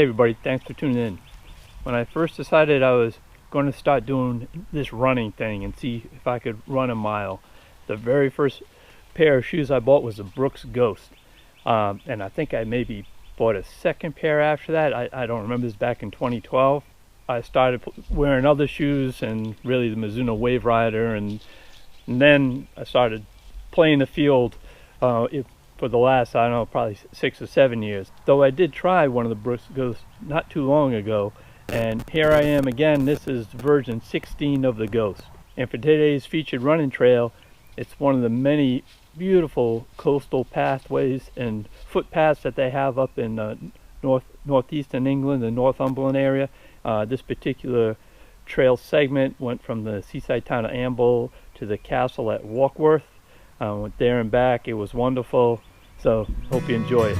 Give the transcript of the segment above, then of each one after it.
Hey everybody, thanks for tuning in. When I first decided I was going to start doing this running thing and see if I could run a mile, the very first pair of shoes I bought was a Brooks Ghost. And I think I maybe bought a second pair after that. I don't remember, this back in 2012. I started wearing other shoes and really the Mizuno Wave Rider, and then I started playing the field for the last, I don't know, probably 6 or 7 years. Though I did try one of the Brooks Ghosts not too long ago, and here I am again. This is version 16 of the Ghost. And for today's featured running trail, it's one of the many beautiful coastal pathways and footpaths that they have up in northeastern England, the Northumberland area. This particular trail segment went from the seaside town of Amble to the castle at Warkworth. Went there and back. It was wonderful. So hope you enjoy it.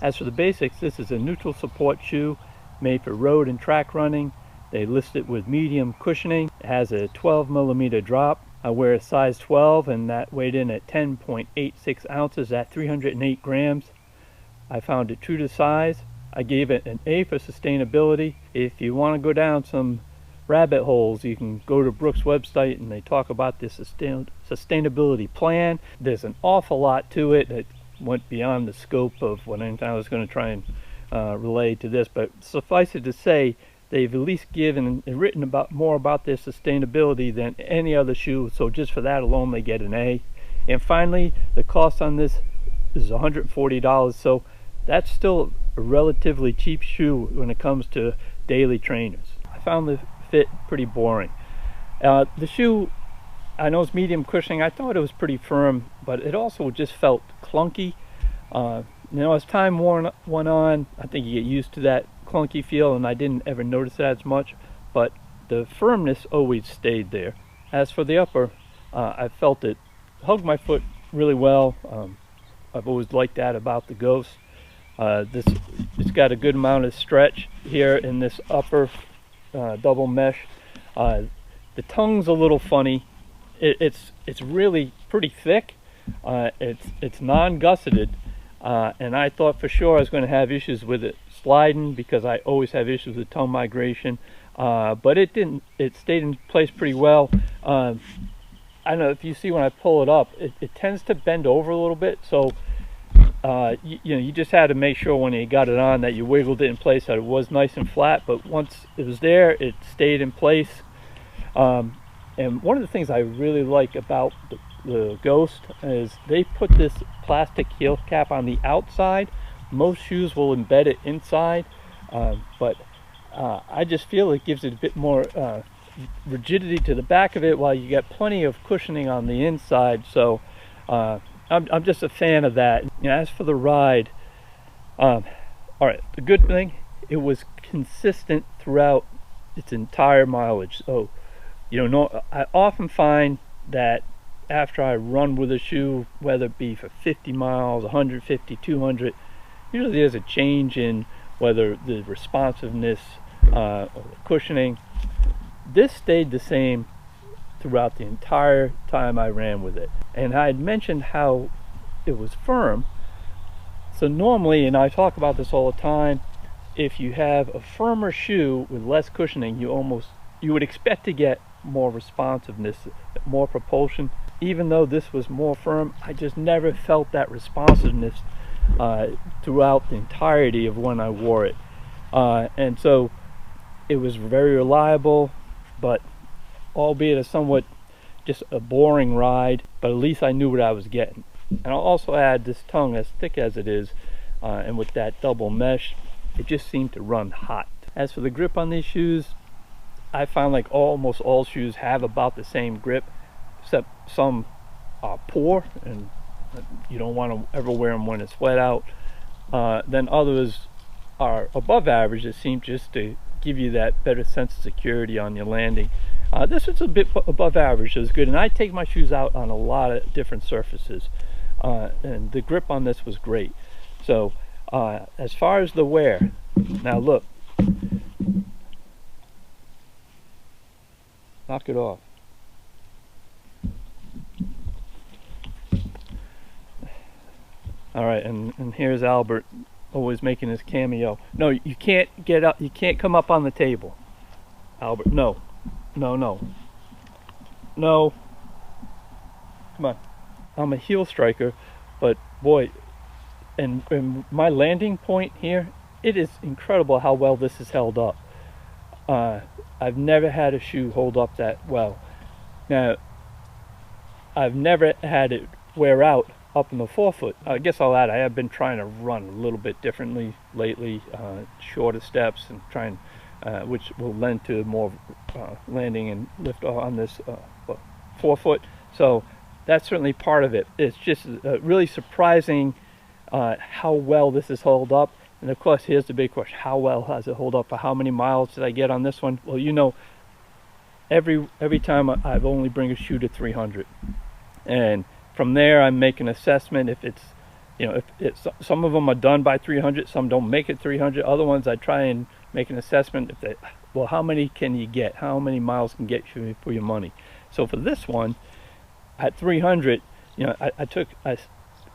As for the basics, this is a neutral support shoe made for road and track running. They list it with medium cushioning. It has a 12mm drop. I wear a size 12, and that weighed in at 10.86 ounces at 308 grams. I found it true to size. I gave it an A for sustainability. If you want to go down some rabbit holes, you can go to Brooks' website and they talk about this sustainability plan. There's an awful lot to it that went beyond the scope of what I was going to try and relay to this, but suffice it to say, they've at least given and written about more about their sustainability than any other shoe, so just for that alone they get an A. And finally, the cost on this is $140, so that's still a relatively cheap shoe when it comes to daily trainers. I found the fit pretty boring. The shoe, I know it's medium cushioning. I thought it was pretty firm, but it also just felt clunky. As time went on, I think you get used to that clunky feel, and I didn't ever notice it as much, but the firmness always stayed there. As for the upper, I felt it hugged my foot really well. I've always liked that about the Ghost. It's got a good amount of stretch here in this upper double mesh. The tongue's a little funny. It's really pretty thick. It's non-gusseted, and I thought for sure I was going to have issues with it sliding because I always have issues with tongue migration, but it didn't. It stayed in place pretty well. I don't know if you see when I pull it up, it tends to bend over a little bit, so you just had to make sure when you got it on that you wiggled it in place, that it was nice and flat, but once it was there, it stayed in place. And one of the things I really like about the Ghost is they put this plastic heel cap on the outside. Most shoes will embed it inside, but I just feel it gives it a bit more rigidity to the back of it, while you get plenty of cushioning on the inside. So I'm just a fan of that. As for the ride, all right, the good thing, it was consistent throughout its entire mileage. So I often find that after I run with a shoe, whether it be for 50 miles, 150, 200, usually there's a change in whether the responsiveness or the cushioning. This stayed the same throughout the entire time I ran with it. And I had mentioned how it was firm. So normally, and I talk about this all the time, if you have a firmer shoe with less cushioning, you would expect to get more responsiveness, more propulsion. Even though this was more firm, I just never felt that responsiveness throughout the entirety of when I wore it. And so it was very reliable, but albeit a somewhat just a boring ride, but at least I knew what I was getting. And I'll also add, this tongue, as thick as it is, and with that double mesh, it just seemed to run hot. As for the grip on these shoes, I found like almost all shoes have about the same grip, except some are poor and you don't want to ever wear them when it's wet out. Then others are above average. It seemed just to give you that better sense of security on your landing. This was a bit above average. It was good, and I take my shoes out on a lot of different surfaces, and the grip on this was great. So as far as the wear, now look, knock it off. All right, and here's Albert, always making his cameo. No, you can't get up. You can't come up on the table, Albert. No, no, no, no. Come on. I'm a heel striker, but boy, and my landing point here, it is incredible how well this is held up. I've never had a shoe hold up that well. Now, I've never had it wear out up in the forefoot. I guess I'll add, I have been trying to run a little bit differently lately, shorter steps, and trying, which will lend to more landing and lift on this forefoot. So that's certainly part of it. It's just really surprising how well this is held up. And of course, here's the big question: how well has it hold up? For how many miles did I get on this one? Well, you know, every time I've only bring a shoe to 300, and from there I make an assessment. If it's, you know, if it's, some of them are done by 300, some don't make it 300. Other ones I try and make an assessment. If they, well, how many can you get? How many miles can get you for your money? So for this one, at 300, you know,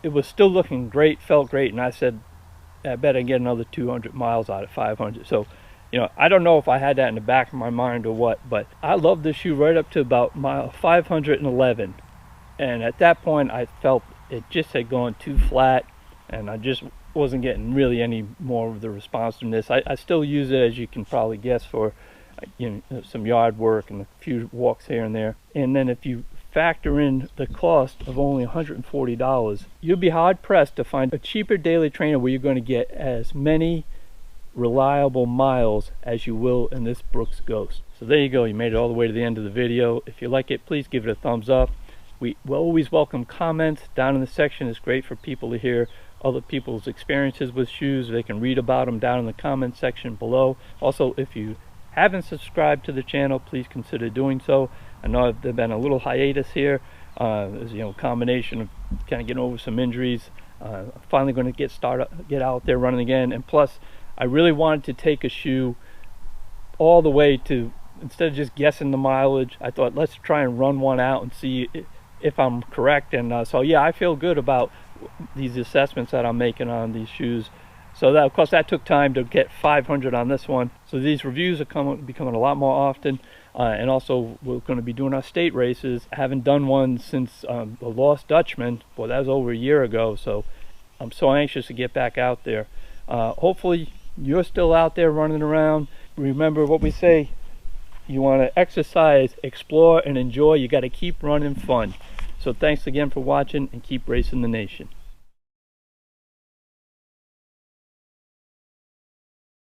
it was still looking great, felt great, and I said, I bet I get another 200 miles out of 500. So, you know, I don't know if I had that in the back of my mind or what, but I loved this shoe right up to about mile 511. And at that point, I felt it just had gone too flat, and I just wasn't getting really any more of the responsiveness. I still use it, as you can probably guess, for, you know, some yard work and a few walks here and there. And then if you factor in the cost of only $140, you'll be hard pressed to find a cheaper daily trainer where you're going to get as many reliable miles as you will in this Brooks Ghost. So there you go, you made it all the way to the end of the video. If you like it, please give it a thumbs up. We always welcome comments down in the section. It's great for people to hear other people's experiences with shoes. They can read about them down in the comment section below. Also, if you haven't subscribed to the channel, please consider doing so. I know there's been a little hiatus here. There's, you know, a combination of kind of getting over some injuries. I'm finally going to get out there running again. And plus, I really wanted to take a shoe all the way to, instead of just guessing the mileage, I thought, let's try and run one out and see if I'm correct. And so yeah, I feel good about these assessments that I'm making on these shoes. So that, of course, that took time to get 500 on this one. So these reviews are becoming a lot more often. And also, we're going to be doing our state races. I haven't done one since the Lost Dutchman. Well, that was over a year ago. So I'm so anxious to get back out there. Hopefully, you're still out there running around. Remember what we say: you want to exercise, explore, and enjoy. You got to keep running fun. So thanks again for watching, and keep racing the nation.